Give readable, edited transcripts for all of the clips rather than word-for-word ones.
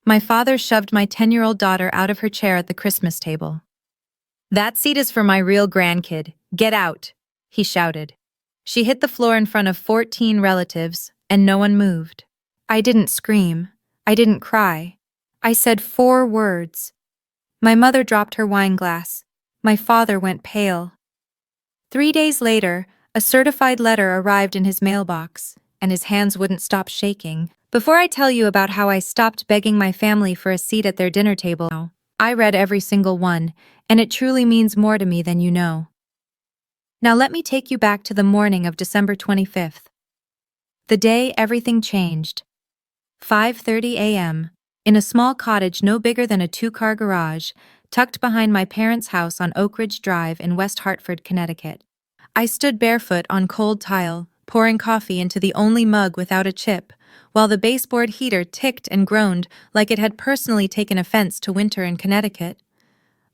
My father shoved my 10-year-old daughter out of her chair at the Christmas table. "That seat is for my real grandkid. Get out," he shouted. She hit the floor in front of 14 relatives, and no one moved. I didn't scream. I didn't cry. I said 4 words. My mother dropped her wine glass. My father went pale. 3 days later, a certified letter arrived in his mailbox, and his hands wouldn't stop shaking. Before I tell you about how I stopped begging my family for a seat at their dinner table, I read every single one, and it truly means more to me than you know. Now let me take you back to the morning of December 25th. The day everything changed. 5:30 a.m., in a small cottage no bigger than a 2-car garage, tucked behind my parents' house on Oak Ridge Drive in West Hartford, Connecticut. I stood barefoot on cold tile, pouring coffee into the only mug without a chip, while the baseboard heater ticked and groaned like it had personally taken offense to winter in Connecticut.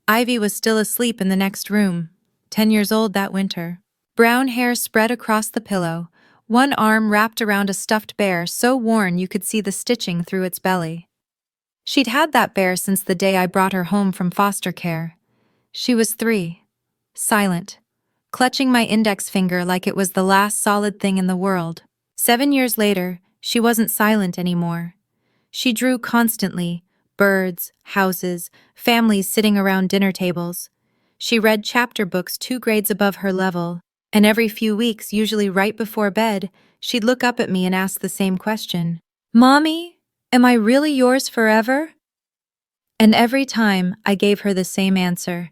Ivy was still asleep in the next room, 10 years old that winter. Brown hair spread across the pillow, one arm wrapped around a stuffed bear so worn you could see the stitching through its belly. She'd had that bear since the day I brought her home from foster care. She was 3, silent, clutching my index finger like it was the last solid thing in the world. 7 years later, she wasn't silent anymore. She drew constantly, birds, houses, families sitting around dinner tables. She read chapter books 2 grades above her level, and every few weeks, usually right before bed, she'd look up at me and ask the same question. "Mommy, am I really yours forever?" And every time, I gave her the same answer.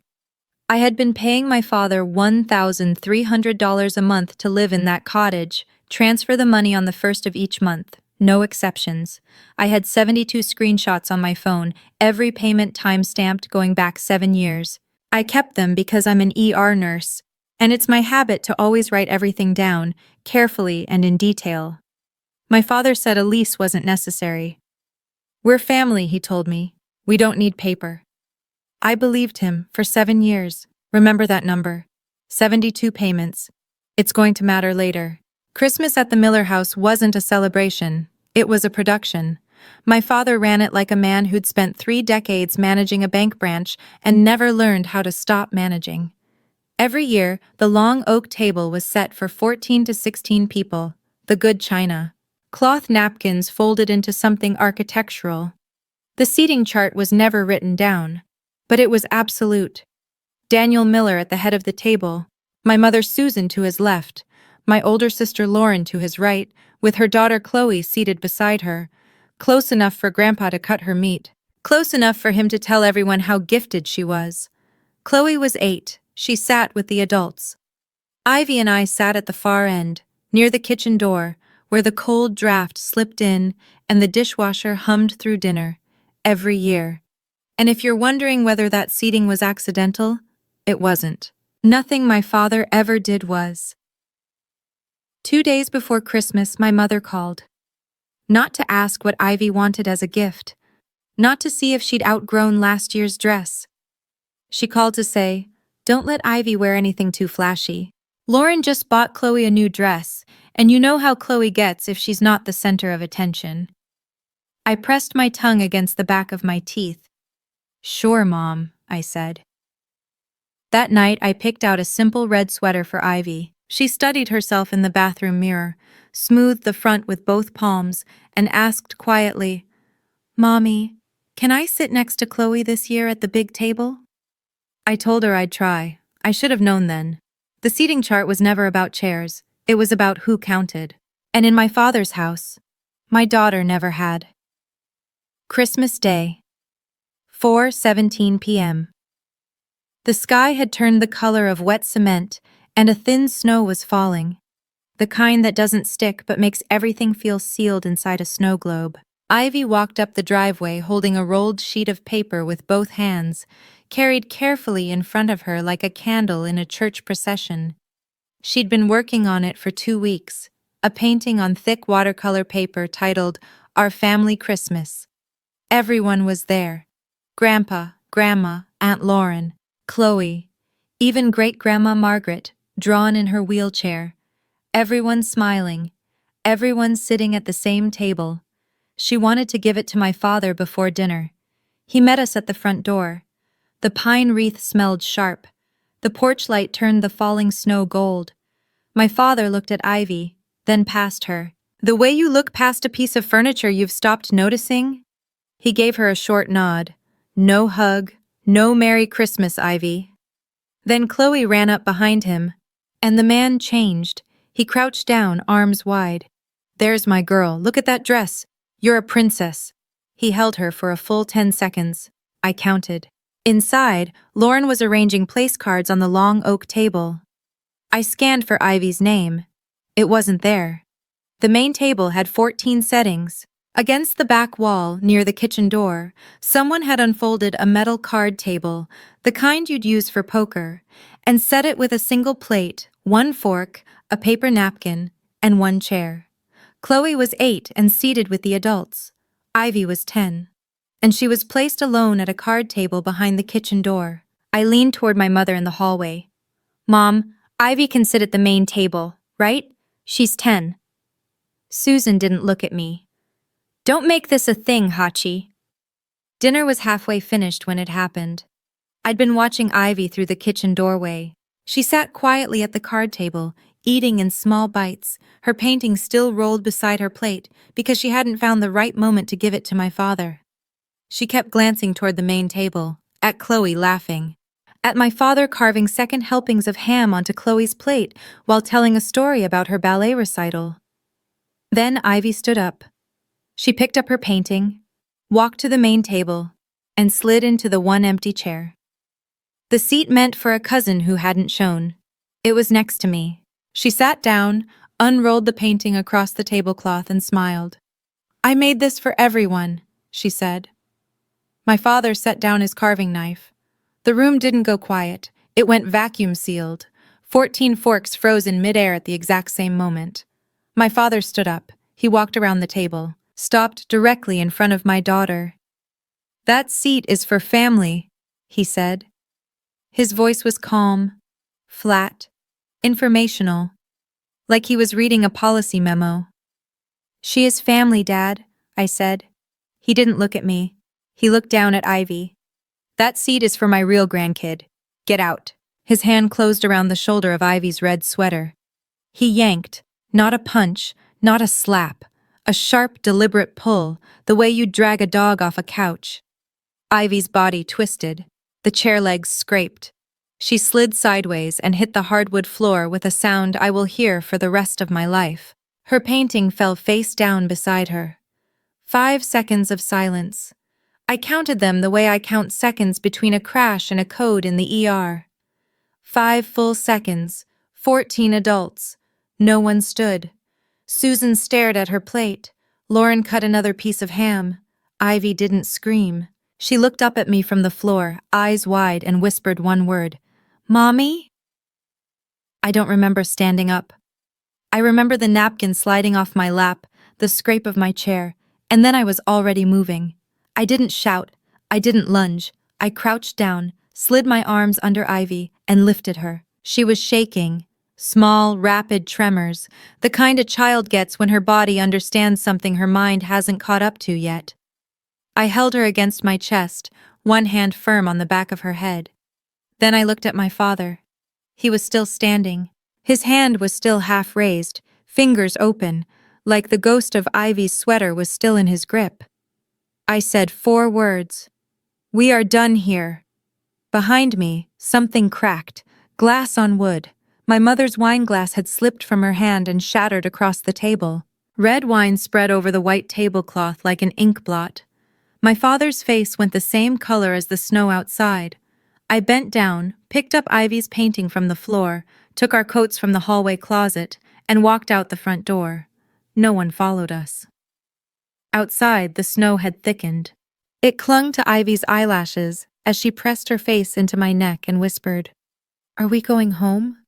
I had been paying my father $1,300 a month to live in that cottage, transfer the money on the first of each month. No exceptions. I had 72 screenshots on my phone, every payment time-stamped going back 7 years. I kept them because I'm an ER nurse, and it's my habit to always write everything down, carefully and in detail. My father said a lease wasn't necessary. "We're family," he told me. "We don't need paper." I believed him for 7 years. Remember that number. 72 payments. It's going to matter later. Christmas at the Miller house wasn't a celebration. It was a production. My father ran it like a man who'd spent 3 decades managing a bank branch and never learned how to stop managing. Every year, the long oak table was set for 14 to 16 people, the good china. Cloth napkins folded into something architectural. The seating chart was never written down, but it was absolute. Daniel Miller at the head of the table, my mother Susan to his left, my older sister Lauren to his right, with her daughter Chloe seated beside her, close enough for Grandpa to cut her meat, close enough for him to tell everyone how gifted she was. Chloe was 8. She sat with the adults. Ivy and I sat at the far end, near the kitchen door, where the cold draft slipped in and the dishwasher hummed through dinner, every year. And if you're wondering whether that seating was accidental, it wasn't. Nothing my father ever did was. 2 days before Christmas, my mother called. Not to ask what Ivy wanted as a gift, not to see if she'd outgrown last year's dress. She called to say, "Don't let Ivy wear anything too flashy. Lauren just bought Chloe a new dress, and you know how Chloe gets if she's not the center of attention." I pressed my tongue against the back of my teeth. "Sure, Mom," I said. That night, I picked out a simple red sweater for Ivy. She studied herself in the bathroom mirror, smoothed the front with both palms, and asked quietly, "Mommy, can I sit next to Chloe this year at the big table?" I told her I'd try. I should have known then. The seating chart was never about chairs. It was about who counted. And in my father's house, my daughter never had. Christmas Day, 4:17 p.m. The sky had turned the color of wet cement, and a thin snow was falling. The kind that doesn't stick but makes everything feel sealed inside a snow globe. Ivy walked up the driveway holding a rolled sheet of paper with both hands, carried carefully in front of her like a candle in a church procession. She'd been working on it for 2 weeks, a painting on thick watercolor paper titled Our Family Christmas. Everyone was there. Grandpa, Grandma, Aunt Lauren, Chloe, even Great-Grandma Margaret, drawn in her wheelchair. Everyone smiling, everyone sitting at the same table. She wanted to give it to my father before dinner. He met us at the front door. The pine wreath smelled sharp. The porch light turned the falling snow gold. My father looked at Ivy, then past her. "The way you look past a piece of furniture you've stopped noticing?" He gave her a short nod. "No hug, no Merry Christmas, Ivy." Then Chloe ran up behind him, and the man changed. He crouched down, arms wide. "There's my girl, look at that dress. You're a princess." He held her for a full 10 seconds. I counted. Inside, Lauren was arranging place cards on the long oak table. I scanned for Ivy's name. It wasn't there. The main table had 14 settings. Against the back wall, near the kitchen door, someone had unfolded a metal card table, the kind you'd use for poker, and set it with a single plate, one fork, a paper napkin, and one chair. Chloe was 8 and seated with the adults. Ivy was 10. And she was placed alone at a card table behind the kitchen door. I leaned toward my mother in the hallway. "Mom, Ivy can sit at the main table, right? She's 10. Susan didn't look at me. "Don't make this a thing, Hachi." Dinner was halfway finished when it happened. I'd been watching Ivy through the kitchen doorway. She sat quietly at the card table, eating in small bites, her painting still rolled beside her plate because she hadn't found the right moment to give it to my father. She kept glancing toward the main table, at Chloe laughing, at my father carving second helpings of ham onto Chloe's plate while telling a story about her ballet recital. Then Ivy stood up. She picked up her painting, walked to the main table, and slid into the one empty chair. The seat meant for a cousin who hadn't shown. It was next to me. She sat down, unrolled the painting across the tablecloth, and smiled. "I made this for everyone," she said. My father set down his carving knife. The room didn't go quiet. It went vacuum-sealed. 14 forks froze in midair at the exact same moment. My father stood up. He walked around the table, stopped directly in front of my daughter. "That seat is for family," he said. His voice was calm, flat, informational, like he was reading a policy memo. "She is family, Dad," I said. He didn't look at me. He looked down at Ivy. "That seat is for my real grandkid. Get out." His hand closed around the shoulder of Ivy's red sweater. He yanked, not a punch, not a slap, a sharp, deliberate pull, the way you'd drag a dog off a couch. Ivy's body twisted. The chair legs scraped. She slid sideways and hit the hardwood floor with a sound I will hear for the rest of my life. Her painting fell face down beside her. 5 seconds of silence. I counted them the way I count seconds between a crash and a code in the ER. 5 full seconds, 14 adults. No one stood. Susan stared at her plate. Lauren cut another piece of ham. Ivy didn't scream. She looked up at me from the floor, eyes wide, and whispered one word. "Mommy?" I don't remember standing up. I remember the napkin sliding off my lap, the scrape of my chair, and then I was already moving. I didn't shout. I didn't lunge. I crouched down, slid my arms under Ivy, and lifted her. She was shaking. Small, rapid tremors, the kind a child gets when her body understands something her mind hasn't caught up to yet. I held her against my chest, one hand firm on the back of her head. Then I looked at my father. He was still standing. His hand was still half raised, fingers open, like the ghost of Ivy's sweater was still in his grip. I said 4 words. "We are done here." Behind me, something cracked, glass on wood. My mother's wine glass had slipped from her hand and shattered across the table. Red wine spread over the white tablecloth like an ink blot. My father's face went the same color as the snow outside. I bent down, picked up Ivy's painting from the floor, took our coats from the hallway closet, and walked out the front door. No one followed us. Outside, the snow had thickened. It clung to Ivy's eyelashes as she pressed her face into my neck and whispered, "Are we going home?"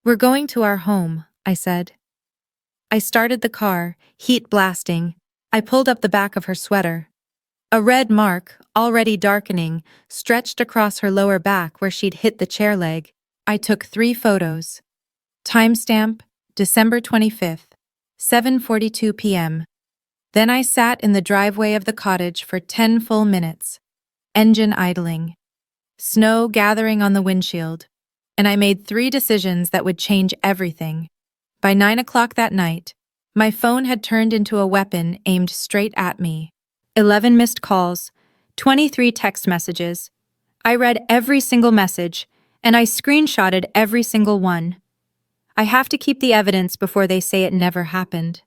"We're going to our home," I said. I started the car, heat blasting. I pulled up the back of her sweater. A red mark, already darkening, stretched across her lower back where she'd hit the chair leg. I took 3 photos. Timestamp, December 25th, 7:42 p.m. Then I sat in the driveway of the cottage for 10 full minutes, engine idling, snow gathering on the windshield, and I made 3 decisions that would change everything. By 9 o'clock that night, my phone had turned into a weapon aimed straight at me. 11 missed calls, 23 text messages. I read every single message, and I screenshotted every single one. I have to keep the evidence before they say it never happened.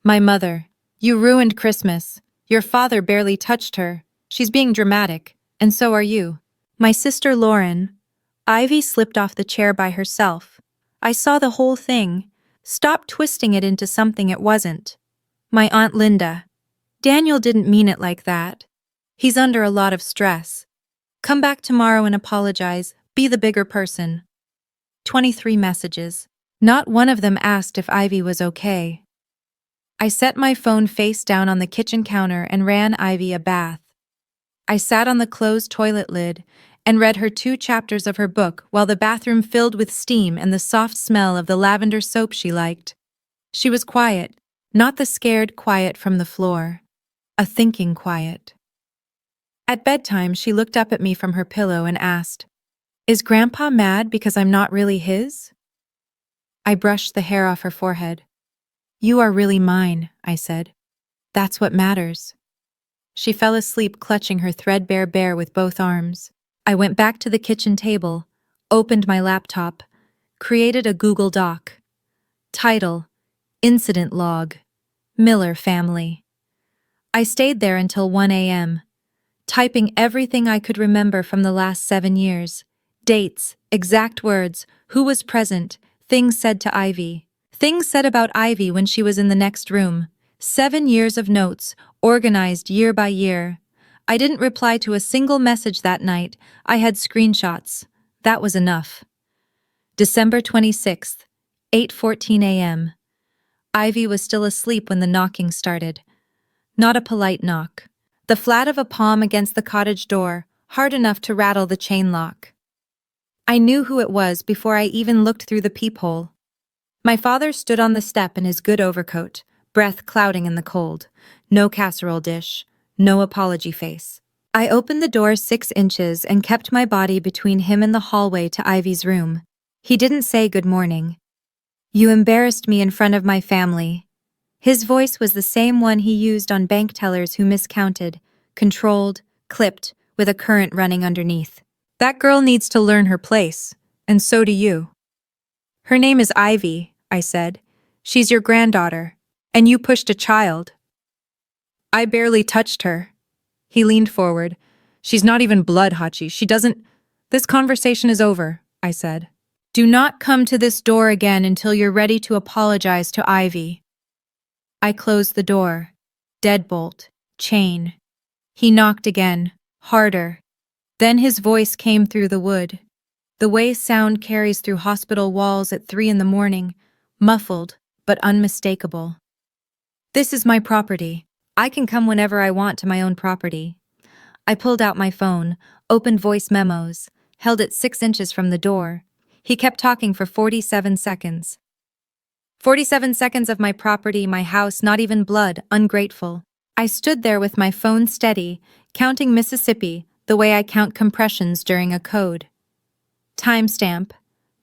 My mother, you ruined Christmas. Your father barely touched her. She's being dramatic, and so are you. My sister Lauren. Ivy slipped off the chair by herself. I saw the whole thing. Stop twisting it into something it wasn't. My Aunt Linda. Daniel didn't mean it like that. He's under a lot of stress. Come back tomorrow and apologize. Be the bigger person. 23 messages. Not one of them asked if Ivy was okay. I set my phone face down on the kitchen counter and ran Ivy a bath. I sat on the closed toilet lid and read her 2 chapters of her book while the bathroom filled with steam and the soft smell of the lavender soap she liked. She was quiet, not the scared quiet from the floor. A thinking quiet. At bedtime, she looked up at me from her pillow and asked, "Is Grandpa mad because I'm not really his?" I brushed the hair off her forehead. "You are really mine," I said. "That's what matters." She fell asleep clutching her threadbare bear with both arms. I went back to the kitchen table, opened my laptop, created a Google Doc. Title: Incident Log. Miller Family. I stayed there until 1 a.m., typing everything I could remember from the last 7 years. Dates, exact words, who was present, things said to Ivy. Things said about Ivy when she was in the next room. 7 years of notes, organized year by year. I didn't reply to a single message that night. I had screenshots. That was enough. December 26th, 8:14 a.m. Ivy was still asleep when the knocking started. Not a polite knock. The flat of a palm against the cottage door, hard enough to rattle the chain lock. I knew who it was before I even looked through the peephole. My father stood on the step in his good overcoat, breath clouding in the cold. No casserole dish, no apology face. I opened the door 6 inches and kept my body between him and the hallway to Ivy's room. He didn't say good morning. "You embarrassed me in front of my family." His voice was the same one he used on bank tellers who miscounted, controlled, clipped, with a current running underneath. "That girl needs to learn her place, and so do you." "Her name is Ivy," I said. "She's your granddaughter, and you pushed a child." "I barely touched her." He leaned forward. "She's not even blood, Hachi. She doesn't—" "This conversation is over," I said. "Do not come to this door again until you're ready to apologize to Ivy." I closed the door. Deadbolt. Chain. He knocked again, harder. Then his voice came through the wood. The way sound carries through hospital walls at 3 in the morning, muffled but unmistakable. "This is my property. I can come whenever I want to my own property." I pulled out my phone, opened voice memos, held it 6 inches from the door. He kept talking for 47 seconds. 47 seconds of my property, my house, not even blood, ungrateful. I stood there with my phone steady, counting Mississippi the way I count compressions during a code. Timestamp: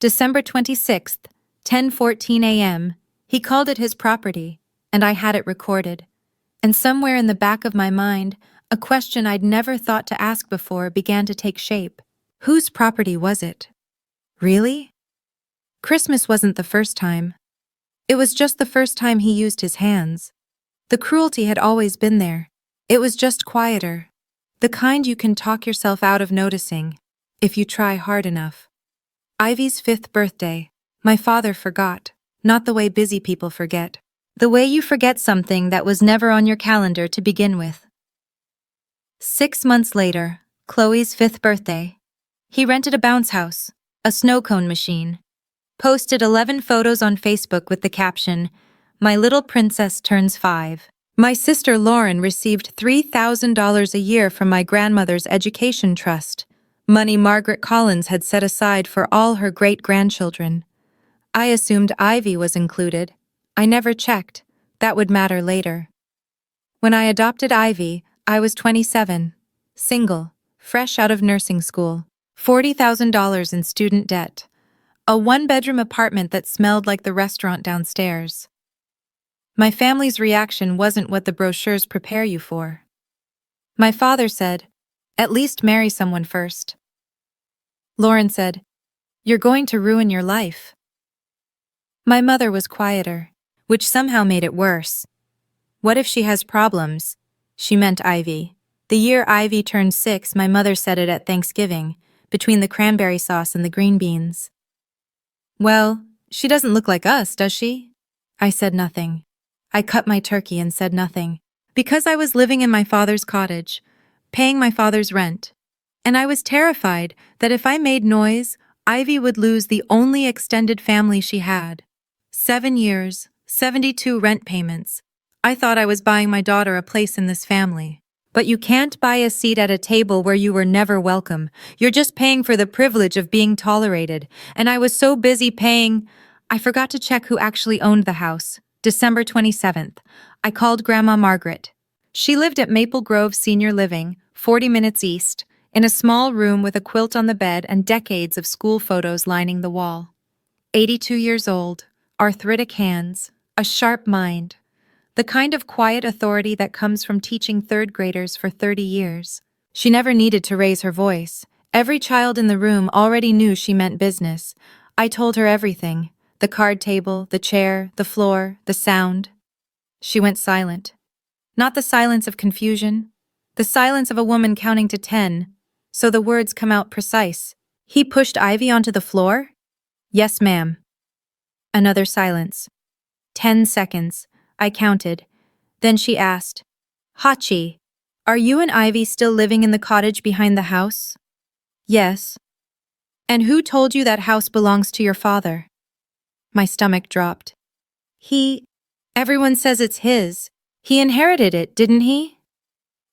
December 26th, 10:14 a.m. He called it his property, and I had it recorded. And somewhere in the back of my mind, a question I'd never thought to ask before began to take shape. Whose property was it? Really? Christmas wasn't the first time. It was just the first time he used his hands. The cruelty had always been there. It was just quieter. The kind you can talk yourself out of noticing, if you try hard enough. Ivy's 5th birthday. My father forgot. Not the way busy people forget. The way you forget something that was never on your calendar to begin with. 6 months later, Chloe's 5th birthday. He rented a bounce house, a snow cone machine. Posted 11 photos on Facebook with the caption, "My little princess turns 5. My sister Lauren received $3,000 a year from my grandmother's education trust, money Margaret Collins had set aside for all her great-grandchildren. I assumed Ivy was included. I never checked. That would matter later. When I adopted Ivy, I was 27, single, fresh out of nursing school, $40,000 in student debt, a one-bedroom apartment that smelled like the restaurant downstairs. My family's reaction wasn't what the brochures prepare you for. My father said, "At least marry someone first." Lauren said, "You're going to ruin your life." My mother was quieter, which somehow made it worse. What if she has problems? She meant Ivy. The year Ivy turned 6, my mother said it at Thanksgiving, between the cranberry sauce and the green beans. "Well, she doesn't look like us, does she?" I said nothing. I cut my turkey and said nothing, because I was living in my father's cottage, paying my father's rent. And I was terrified that if I made noise, Ivy would lose the only extended family she had. 7 years, 72 rent payments. I thought I was buying my daughter a place in this family. But you can't buy a seat at a table where you were never welcome. You're just paying for the privilege of being tolerated. And I was so busy paying, I forgot to check who actually owned the house. December 27th. I called Grandma Margaret. She lived at Maple Grove Senior Living, 40 minutes east, in a small room with a quilt on the bed and decades of school photos lining the wall. 82 years old, arthritic hands, a sharp mind. The kind of quiet authority that comes from teaching third graders for 30 years. She never needed to raise her voice. Every child in the room already knew she meant business. I told her everything. The card table, the chair, the floor, the sound. She went silent. Not the silence of confusion. The silence of a woman counting to 10. So the words come out precise. "He pushed Ivy onto the floor?" "Yes, ma'am." Another silence. 10 seconds. I counted. Then she asked, "Hachi, are you and Ivy still living in the cottage behind the house?" "Yes." "And who told you that house belongs to your father?" My stomach dropped. Everyone says it's his. He inherited it, didn't he?"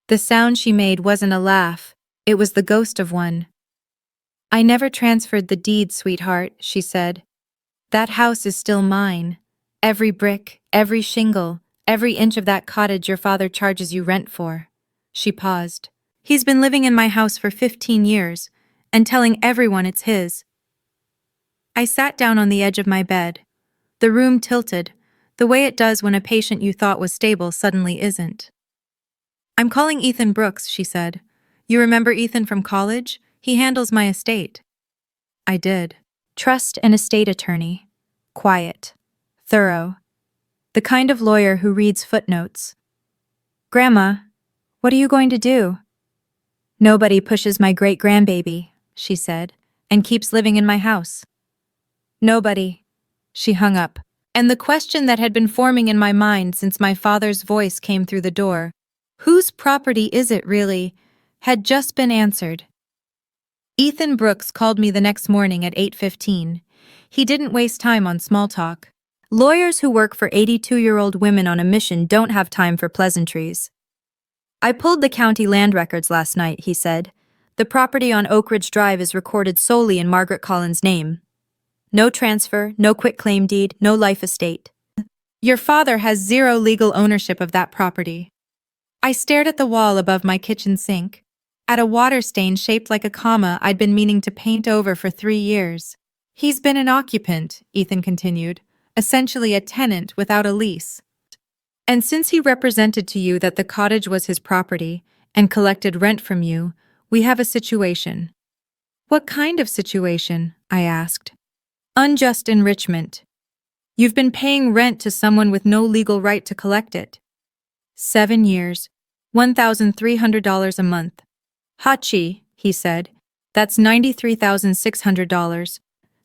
The sound she made wasn't a laugh. It was the ghost of one. "I never transferred the deed, sweetheart," she said. "That house is still mine. Every brick, every shingle, every inch of that cottage your father charges you rent for." She paused. "He's been living in my house for 15 years, and telling everyone it's his." I sat down on the edge of my bed. The room tilted, the way it does when a patient you thought was stable suddenly isn't. "I'm calling Ethan Brooks," she said. "You remember Ethan from college? He handles my estate." I did. Trust and estate attorney. Quiet. Thorough. The kind of lawyer who reads footnotes. "Grandma, what are you going to do?" "Nobody pushes my great-grandbaby," she said, "and keeps living in my house." "Nobody." She hung up. And the question that had been forming in my mind since my father's voice came through the door, "Whose property is it really?" had just been answered. Ethan Brooks called me the next morning at 8:15. He didn't waste time on small talk. Lawyers who work for 82-year-old women on a mission don't have time for pleasantries. "I pulled the county land records last night," he said. "The property on Oak Ridge Drive is recorded solely in Margaret Collins' name. No transfer, no quitclaim deed, no life estate. Your father has zero legal ownership of that property." I stared at the wall above my kitchen sink, at a water stain shaped like a comma I'd been meaning to paint over for 3 years. "He's been an occupant," Ethan continued, "essentially a tenant without a lease. And since he represented to you that the cottage was his property and collected rent from you, we have a situation." "What kind of situation?" I asked. "Unjust enrichment. You've been paying rent to someone with no legal right to collect it. 7 years, $1,300 a month. Hachi," he said, "that's $93,600.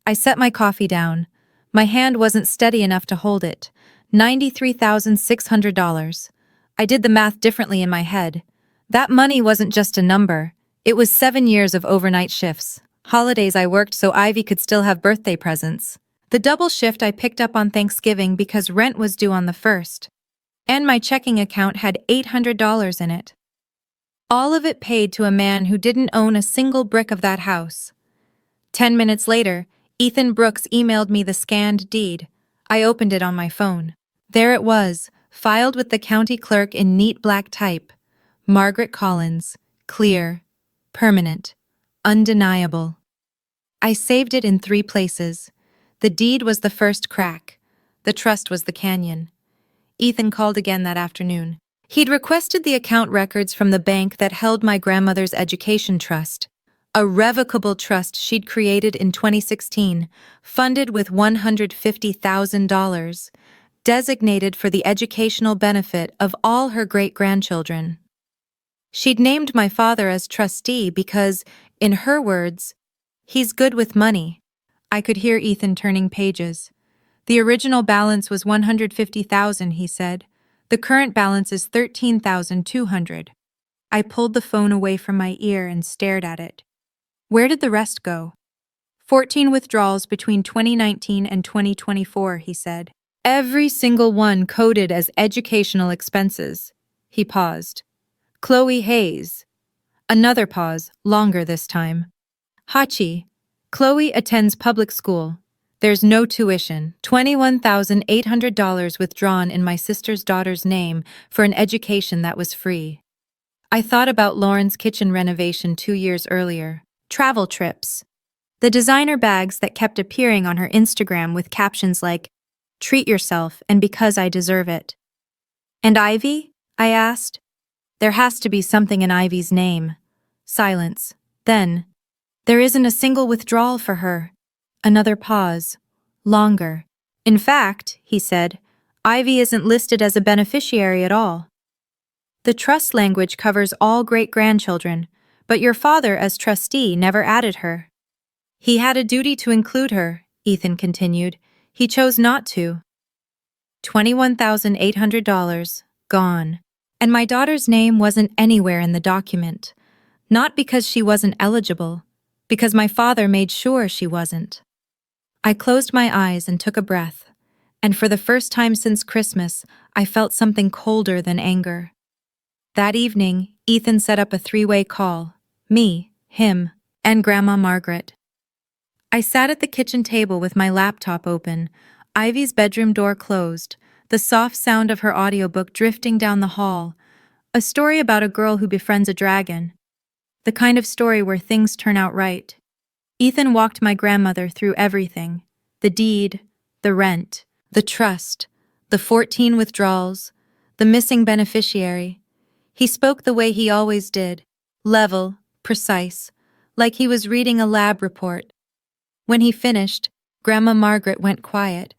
I set my coffee down. My hand wasn't steady enough to hold it. $93,600. I did the math differently in my head. That money wasn't just a number. It was 7 years of overnight shifts. Holidays I worked so Ivy could still have birthday presents. The double shift I picked up on Thanksgiving because rent was due on the 1st. And my checking account had $800 in it. All of it paid to a man who didn't own a single brick of that house. 10 minutes later, Ethan Brooks emailed me the scanned deed. I opened it on my phone. There it was, filed with the county clerk in neat black type. Margaret Collins. Clear. Permanent. Undeniable. I saved it in 3 places. The deed was the first crack. The trust was the canyon. Ethan called again that afternoon. He'd requested the account records from the bank that held my grandmother's education trust, a revocable trust she'd created in 2016, funded with $150,000, designated for the educational benefit of all her great-grandchildren. She'd named my father as trustee because, in her words, he's good with money. I could hear Ethan turning pages. The original balance was $150,000, he said. The current balance is $13,200. I pulled the phone away from my ear and stared at it. Where did the rest go? 14 withdrawals between 2019 and 2024, he said. Every single one coded as educational expenses. He paused. Chloe Hayes. Another pause, longer this time. Hachi. Chloe attends public school. There's no tuition. $21,800 withdrawn in my sister's daughter's name for an education that was free. I thought about Lauren's kitchen renovation 2 years earlier. Travel trips. The designer bags that kept appearing on her Instagram with captions like, "Treat yourself and because I deserve it." And Ivy? I asked. There has to be something in Ivy's name. Silence. Then, there isn't a single withdrawal for her. Another pause. Longer. In fact, he said, Ivy isn't listed as a beneficiary at all. The trust language covers all great-grandchildren, but your father as trustee never added her. He had a duty to include her, Ethan continued. He chose not to. $21,800, gone. And my daughter's name wasn't anywhere in the document. Not because she wasn't eligible, because my father made sure she wasn't. I closed my eyes and took a breath, and for the first time since Christmas, I felt something colder than anger. That evening, Ethan set up a 3-way call. Me, him, and Grandma Margaret. I sat at the kitchen table with my laptop open, Ivy's bedroom door closed, the soft sound of her audiobook drifting down the hall, a story about a girl who befriends a dragon. The kind of story where things turn out right. Ethan walked my grandmother through everything. The deed, the rent, the trust, the 14 withdrawals, the missing beneficiary. He spoke the way he always did, level, precise, like he was reading a lab report. When he finished, Grandma Margaret went quiet.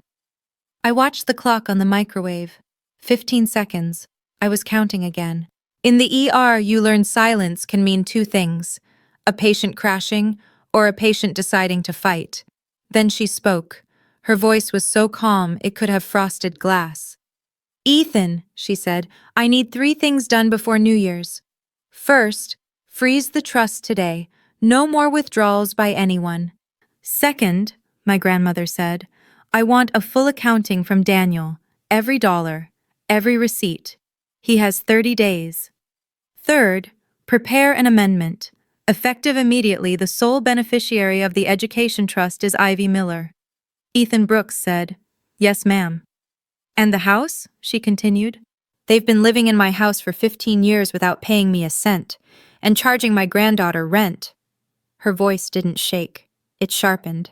I watched the clock on the microwave. 15 seconds. I was counting again. In the ER, you learn silence can mean 2 things, a patient crashing or a patient deciding to fight. Then she spoke. Her voice was so calm it could have frosted glass. Ethan, she said, I need 3 things done before New Year's. First, freeze the trust today. No more withdrawals by anyone. Second, my grandmother said, I want a full accounting from Daniel. Every dollar, every receipt. He has 30 days. Third, prepare an amendment. Effective immediately, the sole beneficiary of the education trust is Ivy Miller. Ethan Brooks said, Yes, ma'am. And the house? She continued. They've been living in my house for 15 years without paying me a cent, and charging my granddaughter rent. Her voice didn't shake. It sharpened.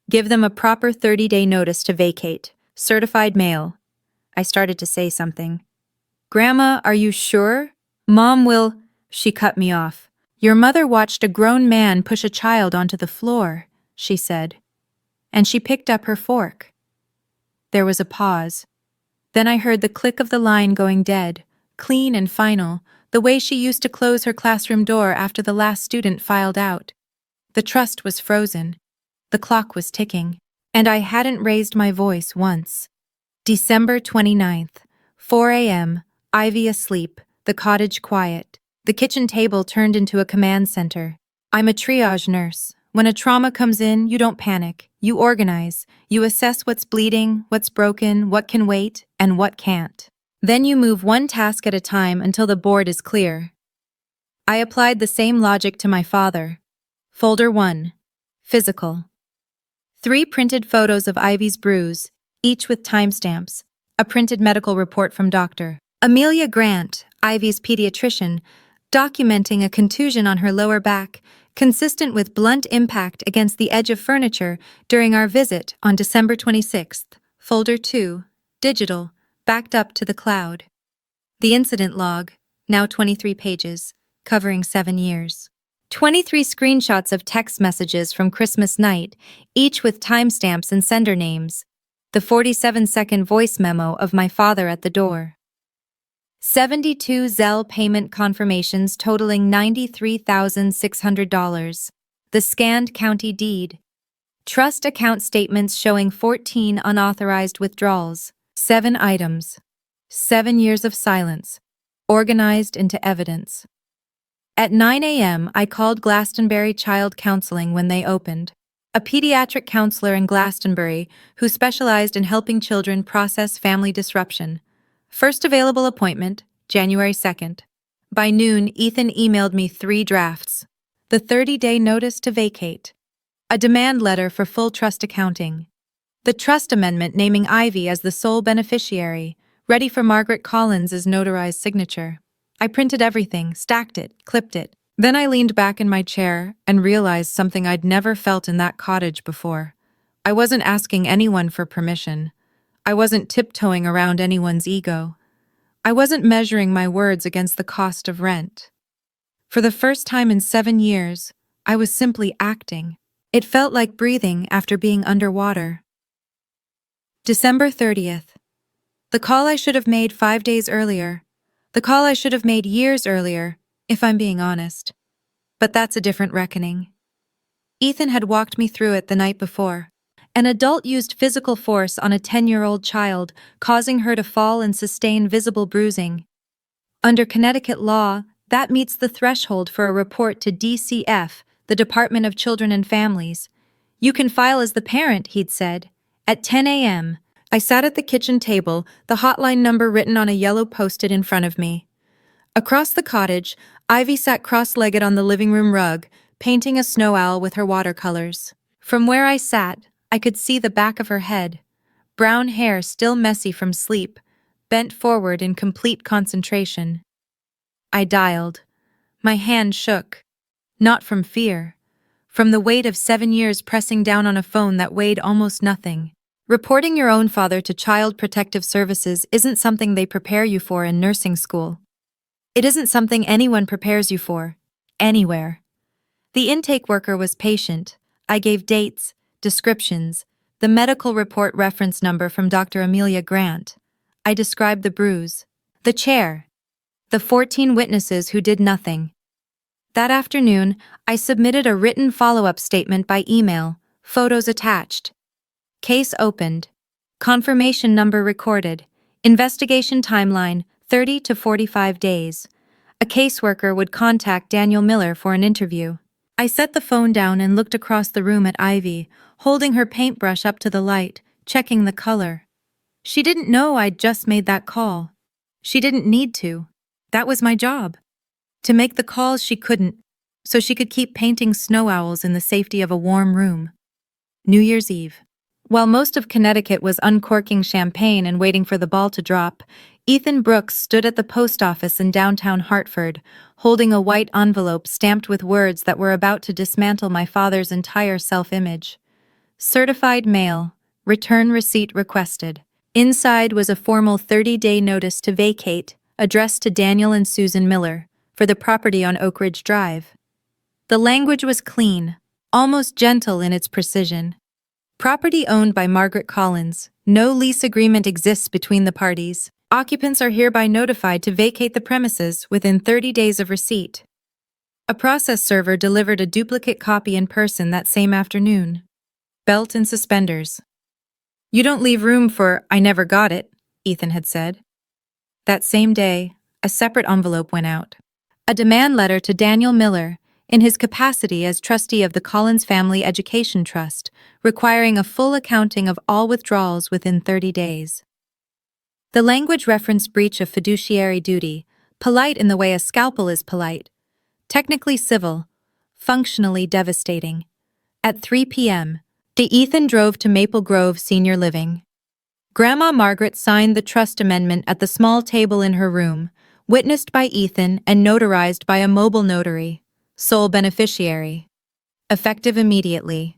Give them a proper 30-day notice to vacate. Certified mail. I started to say something. Grandma, are you sure? Mom will... She cut me off. Your mother watched a grown man push a child onto the floor, she said. And she picked up her fork. There was a pause. Then I heard the click of the line going dead, clean and final, the way she used to close her classroom door after the last student filed out. The trust was frozen. The clock was ticking. And I hadn't raised my voice once. December 29th, 4 a.m., Ivy asleep, the cottage quiet. The kitchen table turned into a command center. I'm a triage nurse. When a trauma comes in, you don't panic. You organize. You assess what's bleeding, what's broken, what can wait, and what can't. Then you move one task at a time until the board is clear. I applied the same logic to my father. Folder 1. Physical. 3 printed photos of Ivy's bruise, each with timestamps. A printed medical report from Dr. Amelia Grant, Ivy's pediatrician, documenting a contusion on her lower back, consistent with blunt impact against the edge of furniture during our visit on December 26th. Folder 2, digital, backed up to the cloud. The incident log, now 23 pages, covering 7 years. 23 screenshots of text messages from Christmas night, each with timestamps and sender names. The 47-second voice memo of my father at the door. 72 Zelle payment confirmations totaling $93,600. The scanned county deed. Trust account statements showing 14 unauthorized withdrawals. 7 items. 7 years of silence. Organized into evidence. At 9 a.m., I called Glastonbury Child Counseling when they opened. A pediatric counselor in Glastonbury who specialized in helping children process family disruption. First available appointment, January 2nd. By noon, Ethan emailed me 3 drafts. The 30-day notice to vacate. A demand letter for full trust accounting. The trust amendment naming Ivy as the sole beneficiary, ready for Margaret Collins' notarized signature. I printed everything, stacked it, clipped it. Then I leaned back in my chair and realized something I'd never felt in that cottage before. I wasn't asking anyone for permission. I wasn't tiptoeing around anyone's ego. I wasn't measuring my words against the cost of rent. For the first time in 7 years, I was simply acting. It felt like breathing after being underwater. December 30th. The call I should have made 5 days earlier. The call I should have made years earlier, if I'm being honest. But that's a different reckoning. Ethan had walked me through it the night before. An adult used physical force on a 10-year-old child, causing her to fall and sustain visible bruising. Under Connecticut law, that meets the threshold for a report to DCF, the Department of Children and Families. You can file as the parent, he'd said. At 10 a.m., I sat at the kitchen table, the hotline number written on a yellow post-it in front of me. Across the cottage, Ivy sat cross-legged on the living room rug, painting a snow owl with her watercolors. From where I sat, I could see the back of her head, brown hair still messy from sleep, bent forward in complete concentration. I dialed. My hand shook. Not from fear. From the weight of 7 years pressing down on a phone that weighed almost nothing. Reporting your own father to Child Protective Services isn't something they prepare you for in nursing school. It isn't something anyone prepares you for, anywhere. The intake worker was patient. I gave dates, descriptions, the medical report reference number from Dr. Amelia Grant. I described the bruise, the chair, the 14 witnesses who did nothing. That afternoon, I submitted a written follow-up statement by email, photos attached. Case opened. Confirmation number recorded. Investigation timeline, 30 to 45 days. A caseworker would contact Daniel Miller for an interview. I set the phone down and looked across the room at Ivy, holding her paintbrush up to the light, checking the color. She didn't know I'd just made that call. She didn't need to. That was my job. To make the calls she couldn't, so she could keep painting snow owls in the safety of a warm room. New Year's Eve. While most of Connecticut was uncorking champagne and waiting for the ball to drop, Ethan Brooks stood at the post office in downtown Hartford, holding a white envelope stamped with words that were about to dismantle my father's entire self-image. Certified mail. Return receipt requested. Inside was a formal 30-day notice to vacate, addressed to Daniel and Susan Miller, for the property on Oak Ridge Drive. The language was clean, almost gentle in its precision. Property owned by Margaret Collins. No lease agreement exists between the parties. Occupants are hereby notified to vacate the premises within 30 days of receipt. A process server delivered a duplicate copy in person that same afternoon. Belt and suspenders. You don't leave room for, I never got it, Ethan had said. That same day, a separate envelope went out. A demand letter to Daniel Miller, in his capacity as trustee of the Collins Family Education Trust, requiring a full accounting of all withdrawals within 30 days. The language referenced breach of fiduciary duty, polite in the way a scalpel is polite, technically civil, functionally devastating. At 3 p.m., Ethan drove to Maple Grove Senior Living. Grandma Margaret signed the trust amendment at the small table in her room, witnessed by Ethan and notarized by a mobile notary. Sole beneficiary. Effective immediately.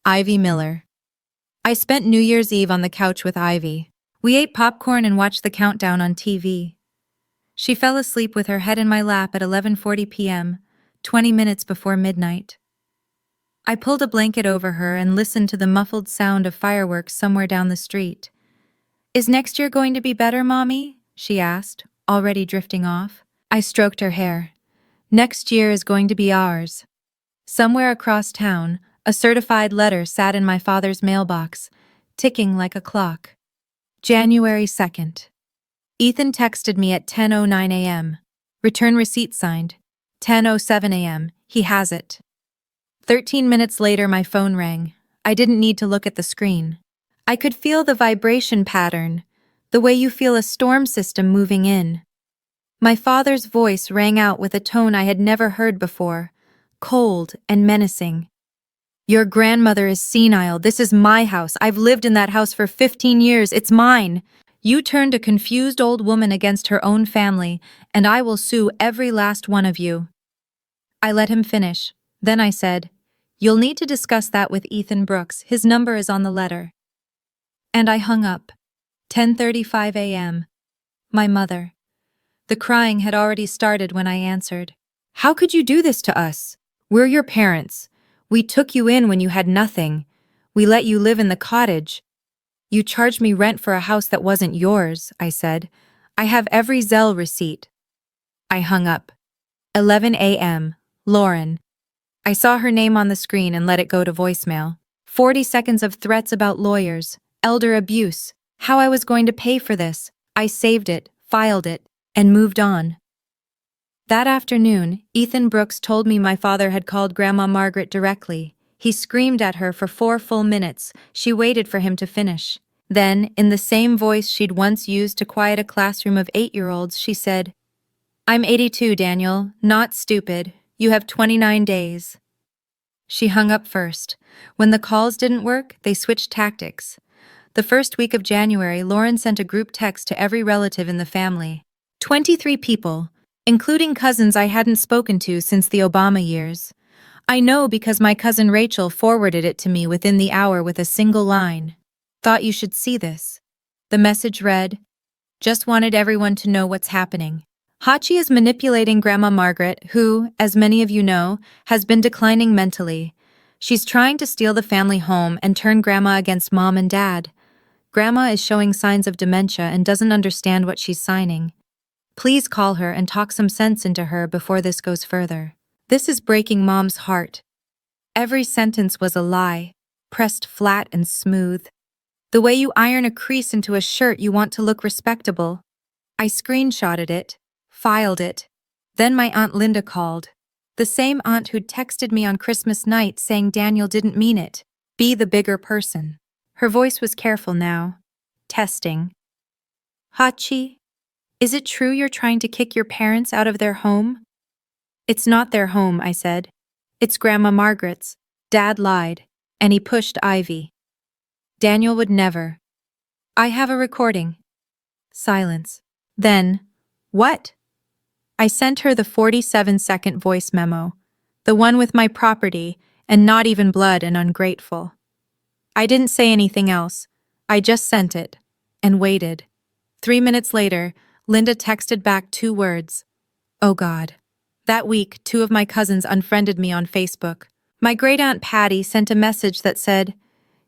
Ivy Miller. I spent New Year's Eve on the couch with Ivy. We ate popcorn and watched the countdown on TV. She fell asleep with her head in my lap at 11:40 p.m., 20 minutes before midnight. I pulled a blanket over her and listened to the muffled sound of fireworks somewhere down the street. "Is next year going to be better, Mommy?" she asked, already drifting off. I stroked her hair. "Next year is going to be ours." Somewhere across town, a certified letter sat in my father's mailbox, ticking like a clock. January 2nd. Ethan texted me at 10:09 a.m. Return receipt signed. 10:07 a.m. He has it. 13 minutes later, my phone rang. I didn't need to look at the screen. I could feel the vibration pattern, the way you feel a storm system moving in. My father's voice rang out with a tone I had never heard before, cold and menacing. "Your grandmother is senile. This is my house. I've lived in that house for 15 years. It's mine. You turned a confused old woman against her own family, and I will sue every last one of you." I let him finish. Then I said, "You'll need to discuss that with Ethan Brooks. His number is on the letter." And I hung up. 10:35 a.m. My mother. The crying had already started when I answered. "How could you do this to us? We're your parents. We took you in when you had nothing. We let you live in the cottage. You charged me rent for a house that wasn't yours," I said. "I have every Zelle receipt." I hung up. 11 a.m. Lauren. I saw her name on the screen and let it go to voicemail. 40 seconds of threats about lawyers, elder abuse, how I was going to pay for this. I saved it, filed it, and moved on. That afternoon, Ethan Brooks told me my father had called Grandma Margaret directly. He screamed at her for 4 full minutes. She waited for him to finish. Then, in the same voice she'd once used to quiet a classroom of 8-year-olds, she said, "I'm 82, Daniel, not stupid. You have 29 days. She hung up first. When the calls didn't work, they switched tactics. The first week of January, Lauren sent a group text to every relative in the family. 23 people, including cousins I hadn't spoken to since the Obama years. I know because my cousin Rachel forwarded it to me within the hour with a single line. "Thought you should see this." The message read, "Just wanted everyone to know what's happening. Hachi is manipulating Grandma Margaret, who, as many of you know, has been declining mentally. She's trying to steal the family home and turn Grandma against Mom and Dad. Grandma is showing signs of dementia and doesn't understand what she's signing. Please call her and talk some sense into her before this goes further. This is breaking Mom's heart." Every sentence was a lie, pressed flat and smooth. The way you iron a crease into a shirt you want to look respectable. I screenshotted it, filed it. Then my Aunt Linda called. The same aunt who'd texted me on Christmas night saying Daniel didn't mean it. Be the bigger person. Her voice was careful now. Testing. "Hachi, is it true you're trying to kick your parents out of their home?" "It's not their home," I said. "It's Grandma Margaret's. Dad lied, and he pushed Ivy. Daniel would never. I have a recording." Silence. Then, "What?" I sent her the 47-second voice memo, the one with my property and not even blood and ungrateful. I didn't say anything else. I just sent it and waited. 3 minutes later, Linda texted back 2 words. "Oh God." That week, 2 of my cousins unfriended me on Facebook. My great-aunt Patty sent a message that said,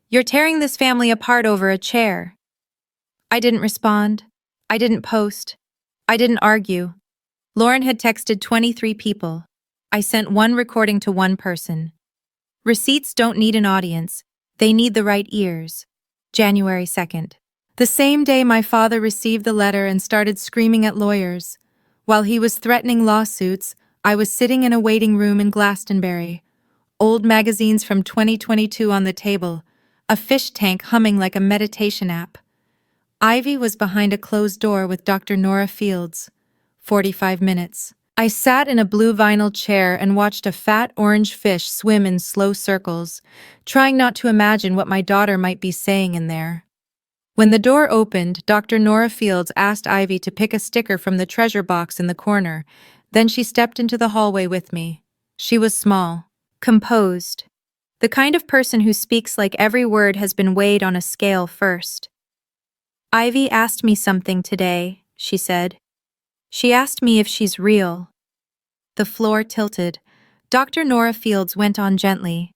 "You're tearing this family apart over a chair." I didn't respond. I didn't post. I didn't argue. Lauren had texted 23 people. I sent 1 recording to 1 person. Receipts don't need an audience. They need the right ears. January 2nd. The same day my father received the letter and started screaming at lawyers. While he was threatening lawsuits, I was sitting in a waiting room in Glastonbury. Old magazines from 2022 on the table, a fish tank humming like a meditation app. Ivy was behind a closed door with Dr. Nora Fields. 45 minutes. I sat in a blue vinyl chair and watched a fat orange fish swim in slow circles, trying not to imagine what my daughter might be saying in there. When the door opened, Dr. Nora Fields asked Ivy to pick a sticker from the treasure box in the corner. Then she stepped into the hallway with me. She was small, composed, the kind of person who speaks like every word has been weighed on a scale first. Ivy asked me something today, she said. She asked me if she's real. The floor tilted. Dr. Nora Fields went on gently.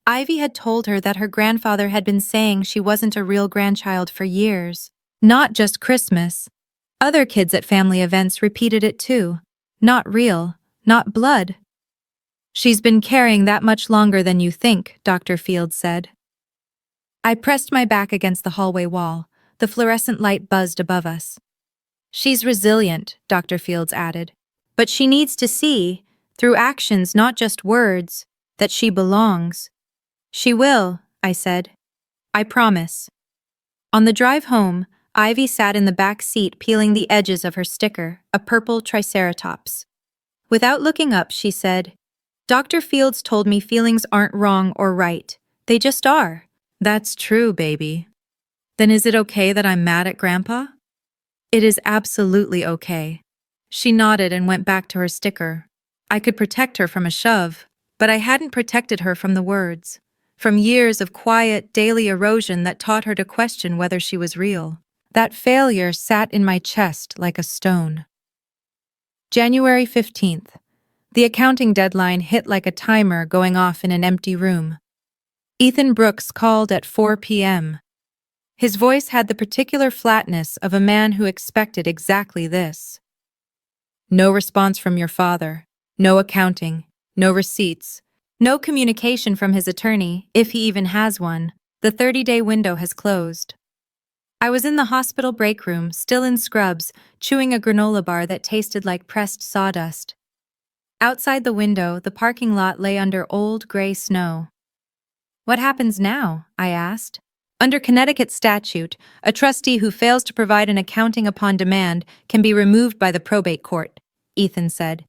Ivy had told her that her grandfather had been saying she wasn't a real grandchild for years. Not just Christmas. Other kids at family events repeated it too. Not real, not blood. She's been carrying that much longer than you think, Dr. Fields said. I pressed my back against the hallway wall. The fluorescent light buzzed above us. She's resilient, Dr. Fields added. But she needs to see, through actions, not just words, that she belongs. She will, I said. I promise. On the drive home, Ivy sat in the back seat peeling the edges of her sticker, a purple triceratops. Without looking up, she said, Dr. Fields told me feelings aren't wrong or right. They just are. That's true, baby. Then is it okay that I'm mad at Grandpa? It is absolutely okay. She nodded and went back to her sticker. I could protect her from a shove, but I hadn't protected her from the words. From years of quiet, daily erosion that taught her to question whether she was real. That failure sat in my chest like a stone. January 15th. The accounting deadline hit like a timer going off in an empty room. Ethan Brooks called at 4 p.m. His voice had the particular flatness of a man who expected exactly this. No response from your father. No accounting. No receipts. No communication from his attorney, if he even has one. The 30-day window has closed. I was in the hospital break room, still in scrubs, chewing a granola bar that tasted like pressed sawdust. Outside the window, the parking lot lay under old gray snow. What happens now? I asked. Under Connecticut statute, a trustee who fails to provide an accounting upon demand can be removed by the probate court, Ethan said.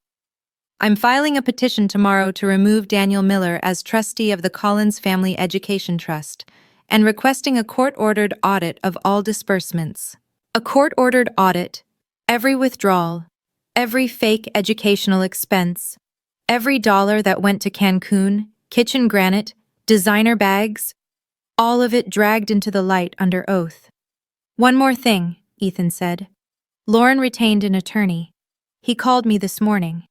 I'm filing a petition tomorrow to remove Daniel Miller as trustee of the Collins Family Education Trust, and requesting a court-ordered audit of all disbursements. A court-ordered audit, every withdrawal, every fake educational expense, every dollar that went to Cancun, kitchen granite, designer bags, all of it dragged into the light under oath. One more thing, Ethan said. Lauren retained an attorney. He called me this morning.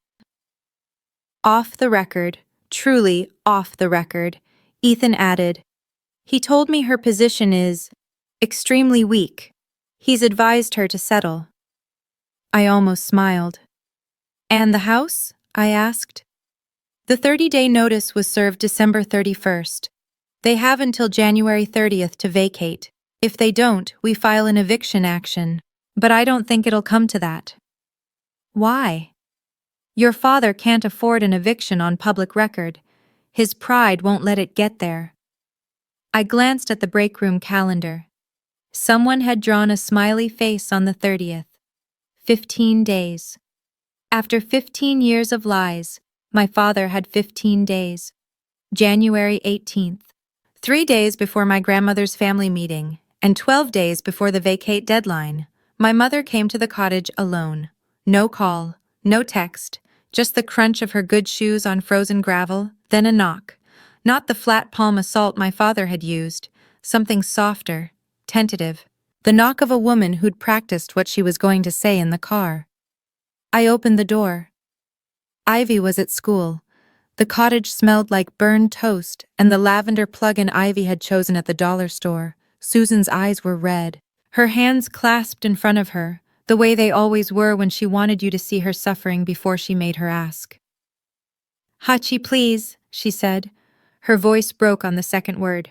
Off the record, truly off the record, Ethan added. He told me her position is extremely weak. He's advised her to settle. I almost smiled. And the house? I asked. The 30-day notice was served December 31st. They have until January 30th to vacate. If they don't, we file an eviction action. But I don't think it'll come to that. Why? Your father can't afford an eviction on public record. His pride won't let it get there. I glanced at the break room calendar. Someone had drawn a smiley face on the 30th. 15 days. After 15 years of lies, my father had 15 days. January 18th. 3 days before my grandmother's family meeting, and 12 days before the vacate deadline, my mother came to the cottage alone. No call, no text, just the crunch of her good shoes on frozen gravel, then a knock. Not the flat palm assault my father had used, something softer, tentative. The knock of a woman who'd practiced what she was going to say in the car. I opened the door. Ivy was at school. The cottage smelled like burned toast and the lavender plug-in Ivy had chosen at the dollar store. Susan's eyes were red. Her hands clasped in front of her, the way they always were when she wanted you to see her suffering before she made her ask. Hachi, please, she said. Her voice broke on the second word.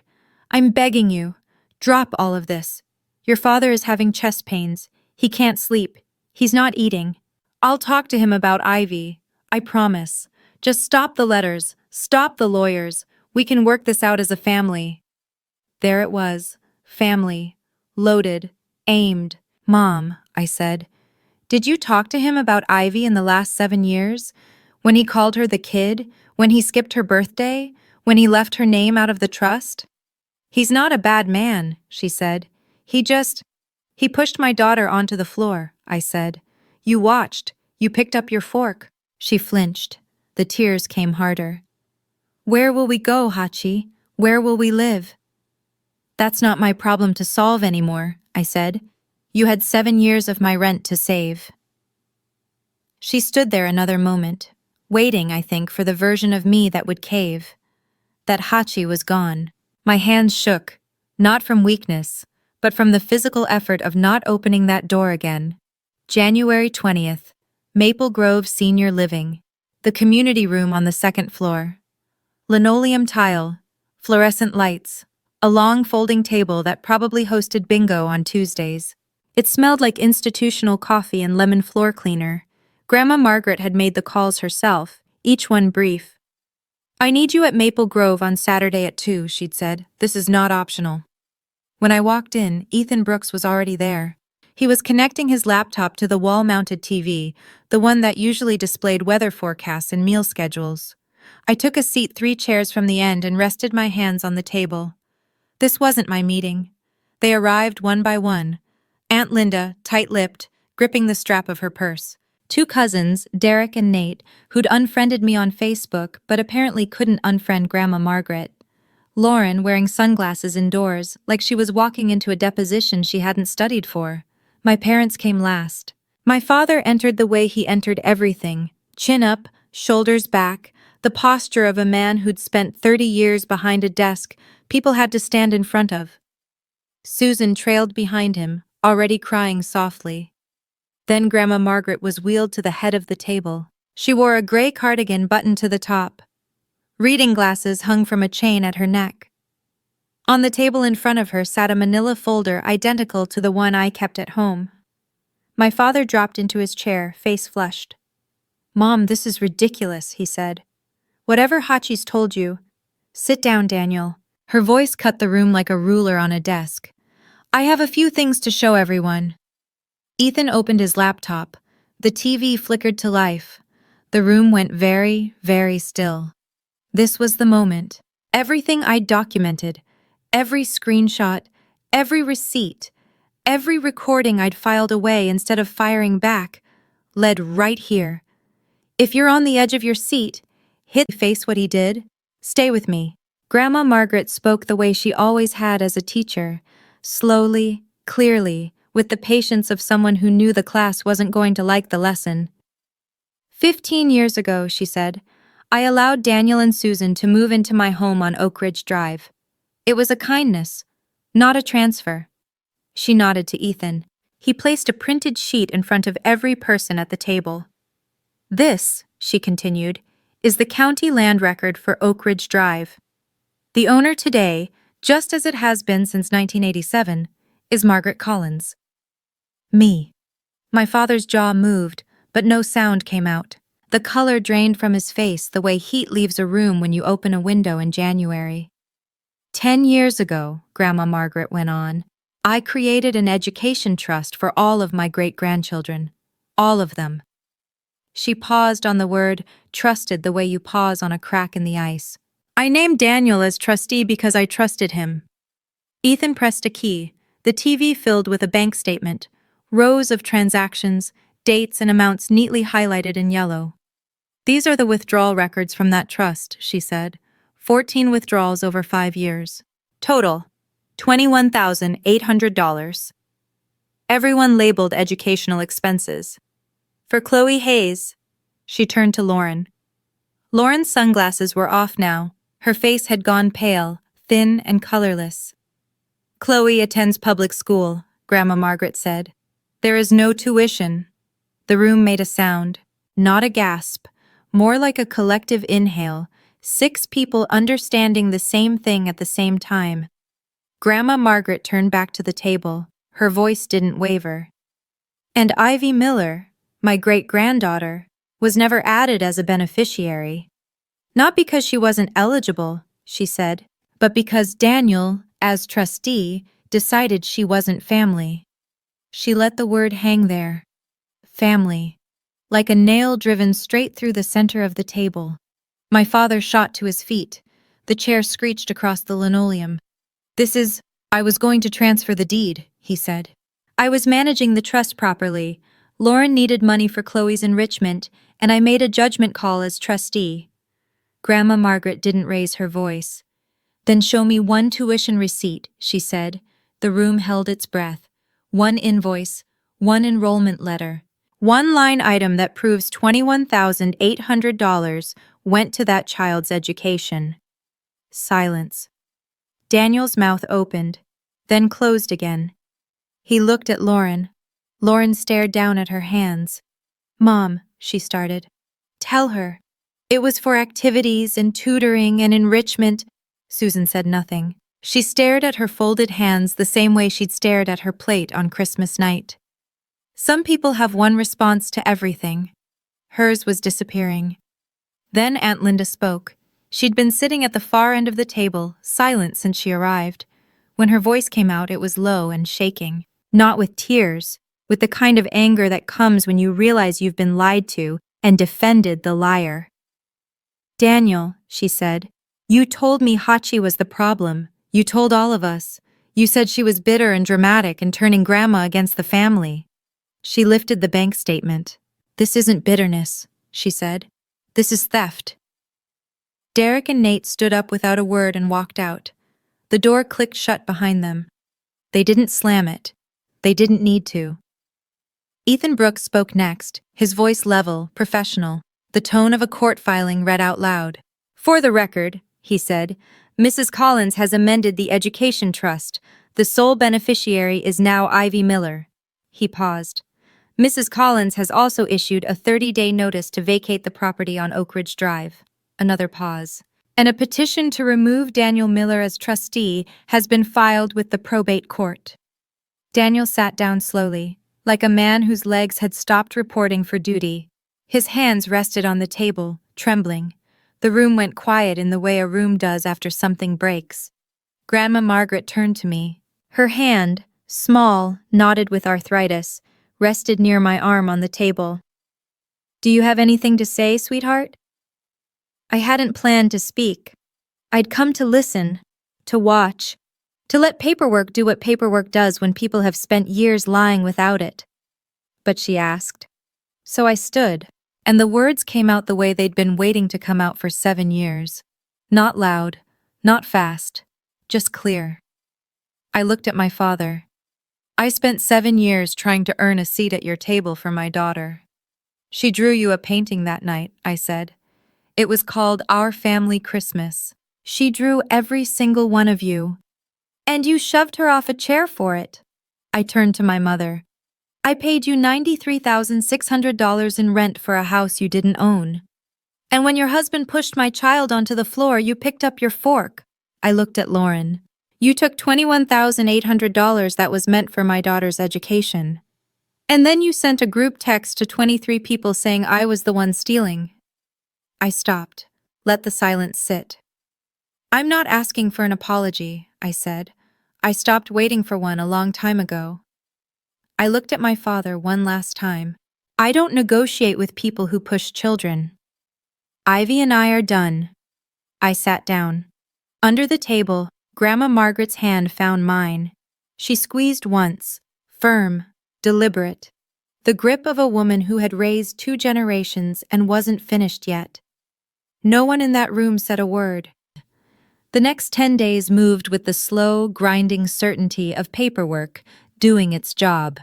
I'm begging you. Drop all of this. Your father is having chest pains. He can't sleep. He's not eating. I'll talk to him about Ivy. I promise. Just stop the letters. Stop the lawyers. We can work this out as a family. There it was. Family. Loaded. Aimed. Mom, I said. Did you talk to him about Ivy in the last 7 years? When he called her the kid? When he skipped her birthday? When he left her name out of the trust? He's not a bad man, she said. He pushed my daughter onto the floor, I said. You watched. You picked up your fork. She flinched. The tears came harder. Where will we go, Hachi? Where will we live? That's not my problem to solve anymore, I said. You had 7 years of my rent to save. She stood there another moment, waiting, I think, for the version of me that would cave. That Hachi was gone. My hands shook, not from weakness, but from the physical effort of not opening that door again. January 20th, Maple Grove Senior Living, the community room on the 2nd floor. Linoleum tile, fluorescent lights, a long folding table that probably hosted bingo on Tuesdays. It smelled like institutional coffee and lemon floor cleaner. Grandma Margaret had made the calls herself, each one brief. I need you at Maple Grove on Saturday at 2, she'd said. This is not optional. When I walked in, Ethan Brooks was already there. He was connecting his laptop to the wall-mounted TV, the one that usually displayed weather forecasts and meal schedules. I took a seat 3 chairs from the end and rested my hands on the table. This wasn't my meeting. They arrived one by one. Aunt Linda, tight-lipped, gripping the strap of her purse. 2 cousins, Derek and Nate, who'd unfriended me on Facebook but apparently couldn't unfriend Grandma Margaret. Lauren, wearing sunglasses indoors, like she was walking into a deposition she hadn't studied for. My parents came last. My father entered the way he entered everything, chin up, shoulders back, the posture of a man who'd spent 30 years behind a desk people had to stand in front of. Susan trailed behind him, already crying softly. Then Grandma Margaret was wheeled to the head of the table. She wore a gray cardigan buttoned to the top. Reading glasses hung from a chain at her neck. On the table in front of her sat a manila folder identical to the one I kept at home. My father dropped into his chair, face flushed. "Mom, this is ridiculous," he said. "Whatever Hachi's told you." "Sit down, Daniel." Her voice cut the room like a ruler on a desk. "I have a few things to show everyone." Ethan opened his laptop. The TV flickered to life. The room went very, very still. This was the moment. Everything I'd documented, every screenshot, every receipt, every recording I'd filed away instead of firing back, led right here. If you're on the edge of your seat, face what he did. Stay with me. Grandma Margaret spoke the way she always had as a teacher, slowly, clearly, with the patience of someone who knew the class wasn't going to like the lesson. 15 years ago, she said, I allowed Daniel and Susan to move into my home on Oak Ridge Drive. It was a kindness, not a transfer. She nodded to Ethan. He placed a printed sheet in front of every person at the table. This, she continued, is the county land record for Oak Ridge Drive. The owner today, just as it has been since 1987, is Margaret Collins. Me. My father's jaw moved, but no sound came out. The color drained from his face the way heat leaves a room when you open a window in January. 10 years ago, Grandma Margaret went on, I created an education trust for all of my great-grandchildren. All of them. She paused on the word trusted the way you pause on a crack in the ice. I named Daniel as trustee because I trusted him. Ethan pressed a key. The TV filled with a bank statement, rows of transactions, dates and amounts neatly highlighted in yellow. These are the withdrawal records from that trust, she said. 14 withdrawals over 5 years. Total, $21,800. Everyone labeled educational expenses. For Chloe Hayes, she turned to Lauren. Lauren's sunglasses were off now. Her face had gone pale, thin and colorless. Chloe attends public school, Grandma Margaret said. There is no tuition. The room made a sound, not a gasp, more like a collective inhale, 6 people understanding the same thing at the same time. Grandma Margaret turned back to the table. Her voice didn't waver. And Ivy Miller, my great-granddaughter, was never added as a beneficiary. Not because she wasn't eligible, she said, but because Daniel, as trustee, decided she wasn't family. She let the word hang there. Family. Like a nail driven straight through the center of the table. My father shot to his feet. The chair screeched across the linoleum. I was going to transfer the deed, he said. I was managing the trust properly. Lauren needed money for Chloe's enrichment, and I made a judgment call as trustee. Grandma Margaret didn't raise her voice. Then show me one tuition receipt, she said. The room held its breath. One invoice, one enrollment letter. One line item that proves $21,800 went to that child's education. Silence. Daniel's mouth opened, then closed again. He looked at Lauren. Lauren stared down at her hands. Mom, she started. Tell her. It was for activities and tutoring and enrichment. Susan said nothing. She stared at her folded hands the same way she'd stared at her plate on Christmas night. Some people have one response to everything. Hers was disappearing. Then Aunt Linda spoke. She'd been sitting at the far end of the table, silent since she arrived. When her voice came out, it was low and shaking. Not with tears, with the kind of anger that comes when you realize you've been lied to and defended the liar. Daniel, she said, you told me Hachi was the problem. You told all of us. You said she was bitter and dramatic and turning Grandma against the family. She lifted the bank statement. This isn't bitterness, she said. This is theft. Derek and Nate stood up without a word and walked out. The door clicked shut behind them. They didn't slam it. They didn't need to. Ethan Brooks spoke next, his voice level, professional, the tone of a court filing read out loud. For the record, he said, Mrs. Collins has amended the Education Trust. The sole beneficiary is now Ivy Miller. He paused. Mrs. Collins has also issued a 30-day notice to vacate the property on Oak Ridge Drive. Another pause. And a petition to remove Daniel Miller as trustee has been filed with the probate court. Daniel sat down slowly, like a man whose legs had stopped reporting for duty. His hands rested on the table, trembling. The room went quiet in the way a room does after something breaks. Grandma Margaret turned to me. Her hand, small, knotted with arthritis, rested near my arm on the table. Do you have anything to say, sweetheart? I hadn't planned to speak. I'd come to listen, to watch, to let paperwork do what paperwork does when people have spent years lying without it. But she asked. So I stood, and the words came out the way they'd been waiting to come out for 7 years. Not loud, not fast, just clear. I looked at my father. I spent 7 years trying to earn a seat at your table for my daughter. She drew you a painting that night, I said. It was called Our Family Christmas. She drew every single one of you. And you shoved her off a chair for it. I turned to my mother. I paid you $93,600 in rent for a house you didn't own. And when your husband pushed my child onto the floor, you picked up your fork. I looked at Lauren. You took $21,800 that was meant for my daughter's education. And then you sent a group text to 23 people saying I was the one stealing. I stopped. Let the silence sit. I'm not asking for an apology, I said. I stopped waiting for one a long time ago. I looked at my father one last time. I don't negotiate with people who push children. Ivy and I are done. I sat down. Under the table, Grandma Margaret's hand found mine. She squeezed once, firm, deliberate. The grip of a woman who had raised 2 generations and wasn't finished yet. No one in that room said a word. The next 10 days moved with the slow, grinding certainty of paperwork doing its job.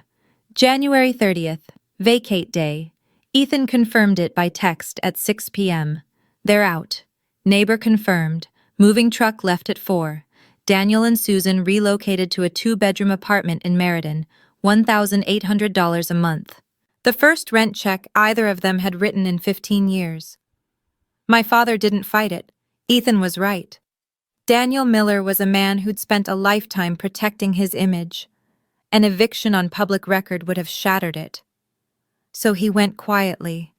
January 30th, vacate day. Ethan confirmed it by text at 6 p.m. They're out. Neighbor confirmed. Moving truck left at 4. Daniel and Susan relocated to a 2-bedroom apartment in Meriden, $1,800 a month. The first rent check either of them had written in 15 years. My father didn't fight it. Ethan was right. Daniel Miller was a man who'd spent a lifetime protecting his image. An eviction on public record would have shattered it. So he went quietly.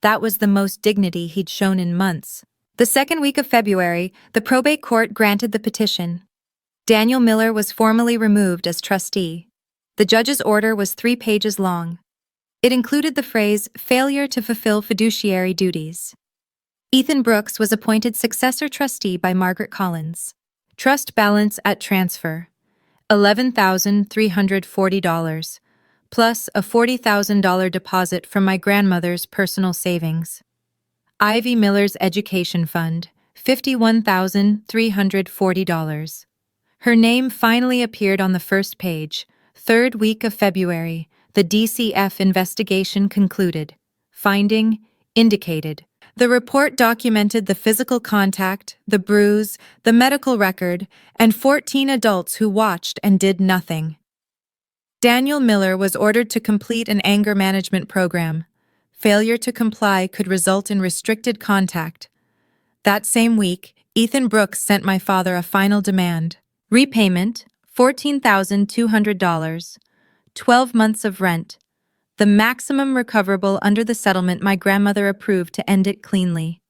That was the most dignity he'd shown in months. The second week of February, the probate court granted the petition. Daniel Miller was formally removed as trustee. The judge's order was 3 pages long. It included the phrase, failure to fulfill fiduciary duties. Ethan Brooks was appointed successor trustee by Margaret Collins. Trust balance at transfer. $11,340, plus a $40,000 deposit from my grandmother's personal savings. Ivy Miller's education fund, $51,340. Her name finally appeared on the first page. Third week of February, the DCF investigation concluded. Finding indicated. The report documented the physical contact, the bruise, the medical record, and 14 adults who watched and did nothing. Daniel Miller was ordered to complete an anger management program. Failure to comply could result in restricted contact. That same week, Ethan Brooks sent my father a final demand. Repayment, $14,200, 12 months of rent, the maximum recoverable under the settlement my grandmother approved to end it cleanly.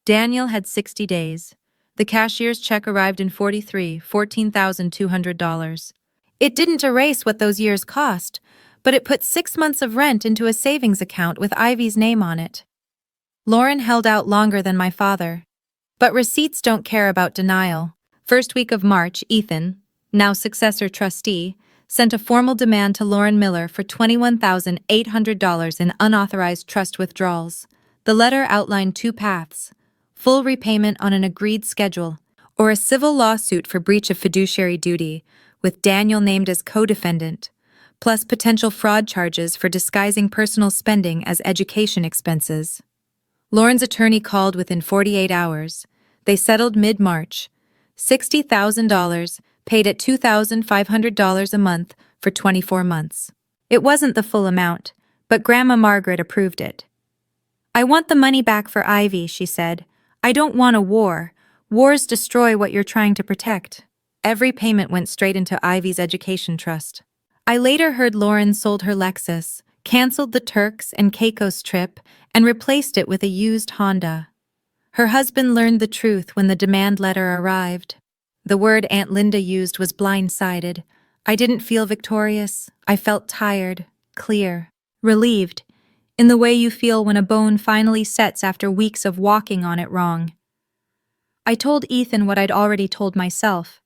Daniel had 60 days. The cashier's check arrived in $14,200. It didn't erase what those years cost, but it put 6 months of rent into a savings account with Ivy's name on it. Lauren held out longer than my father. But receipts don't care about denial. First week of March, Ethan, now successor trustee, sent a formal demand to Lauren Miller for $21,800 in unauthorized trust withdrawals. The letter outlined two paths: full repayment on an agreed schedule, or a civil lawsuit for breach of fiduciary duty, with Daniel named as co-defendant, plus potential fraud charges for disguising personal spending as education expenses. Lauren's attorney called within 48 hours. They settled mid-March. $60,000, paid at $2,500 a month for 24 months. It wasn't the full amount, but Grandma Margaret approved it. "I want the money back for Ivy," she said. "I don't want a war. Wars destroy what you're trying to protect." Every payment went straight into Ivy's education trust. I later heard Lauren sold her Lexus, canceled the Turks and Caicos trip, and replaced it with a used Honda. Her husband learned the truth when the demand letter arrived. The word Aunt Linda used was blindsided. I didn't feel victorious. I felt tired, clear, relieved, in the way you feel when a bone finally sets after weeks of walking on it wrong. I told Ethan what I'd already told myself.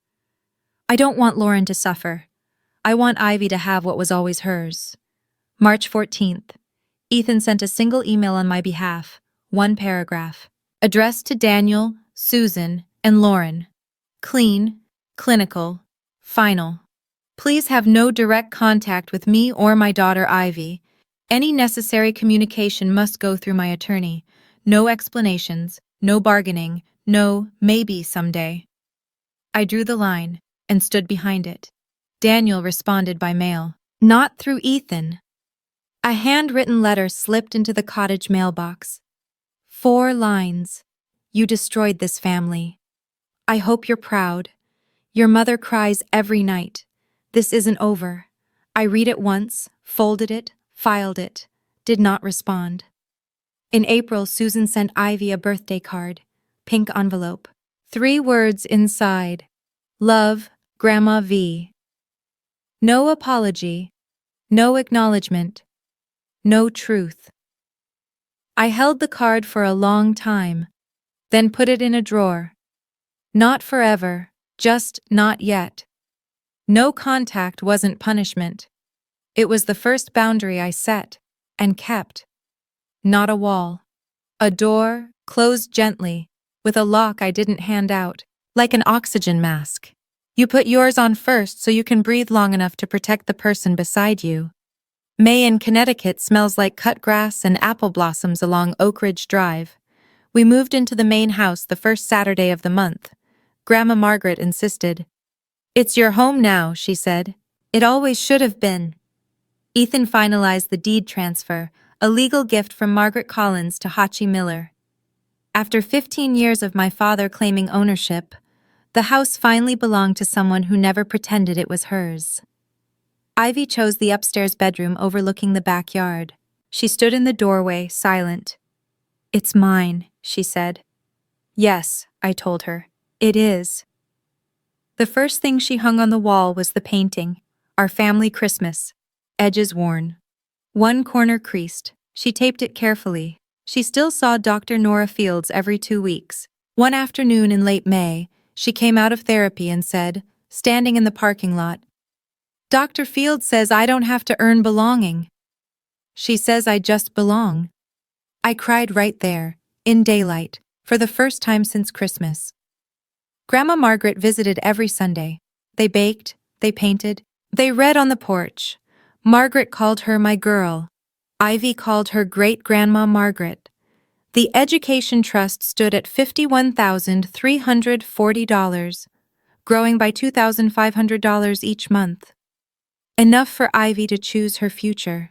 I don't want Lauren to suffer. I want Ivy to have what was always hers. March 14th. Ethan sent a single email on my behalf, one paragraph, addressed to Daniel, Susan, and Lauren. Clean, clinical, final. Please have no direct contact with me or my daughter Ivy. Any necessary communication must go through my attorney. No explanations, no bargaining, no maybe someday. I drew the line and stood behind it. Daniel responded by mail. Not through Ethan. A handwritten letter slipped into the cottage mailbox. 4 lines. "You destroyed this family. I hope you're proud. Your mother cries every night. This isn't over." I read it once, folded it, filed it, did not respond. In April, Susan sent Ivy a birthday card, pink envelope. 3 words inside. "Love, Grandma V." No apology, no acknowledgement, no truth. I held the card for a long time, then put it in a drawer. Not forever, just not yet. No contact wasn't punishment. It was the first boundary I set and kept. Not a wall. A door, closed gently, with a lock I didn't hand out, like an oxygen mask. You put yours on first so you can breathe long enough to protect the person beside you. May in Connecticut smells like cut grass and apple blossoms along Oak Ridge Drive. We moved into the main house the first Saturday of the month. Grandma Margaret insisted. "It's your home now," she said. "It always should have been." Ethan finalized the deed transfer, a legal gift from Margaret Collins to Hachi Miller. After 15 years of my father claiming ownership, the house finally belonged to someone who never pretended it was hers. Ivy chose the upstairs bedroom overlooking the backyard. She stood in the doorway, silent. "It's mine," she said. "Yes," I told her. "It is." The first thing she hung on the wall was the painting, our family Christmas, edges worn. One corner creased. She taped it carefully. She still saw Dr. Nora Fields every 2 weeks. One afternoon in late May, she came out of therapy and said, standing in the parking lot. Dr. Field says I don't have to earn belonging. She says I just belong. I cried right there, in daylight, for the first time since Christmas. Grandma Margaret visited every Sunday. They baked, they painted, they read on the porch. Margaret called her my girl. Ivy called her great-grandma Margaret. The Education Trust stood at $51,340, growing by $2,500 each month. Enough for Ivy to choose her future.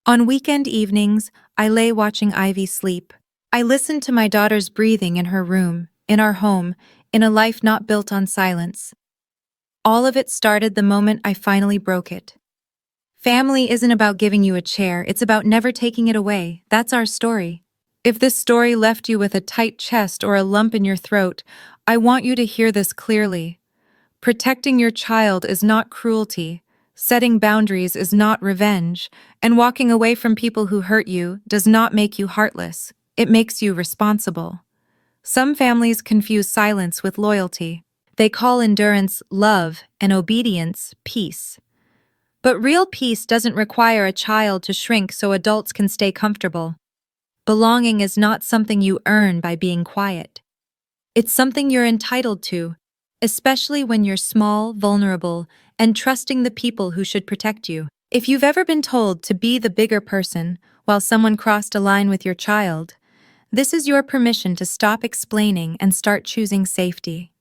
On weekend evenings, I lay watching Ivy sleep. I listened to my daughter's breathing in her room, in our home, in a life not built on silence. All of it started the moment I finally broke it. Family isn't about giving you a chair, it's about never taking it away. That's our story. If this story left you with a tight chest or a lump in your throat, I want you to hear this clearly. Protecting your child is not cruelty, setting boundaries is not revenge, and walking away from people who hurt you does not make you heartless. It makes you responsible. Some families confuse silence with loyalty. They call endurance love and obedience peace. But real peace doesn't require a child to shrink so adults can stay comfortable. Belonging is not something you earn by being quiet. It's something you're entitled to, especially when you're small, vulnerable, and trusting the people who should protect you. If you've ever been told to be the bigger person while someone crossed a line with your child, this is your permission to stop explaining and start choosing safety.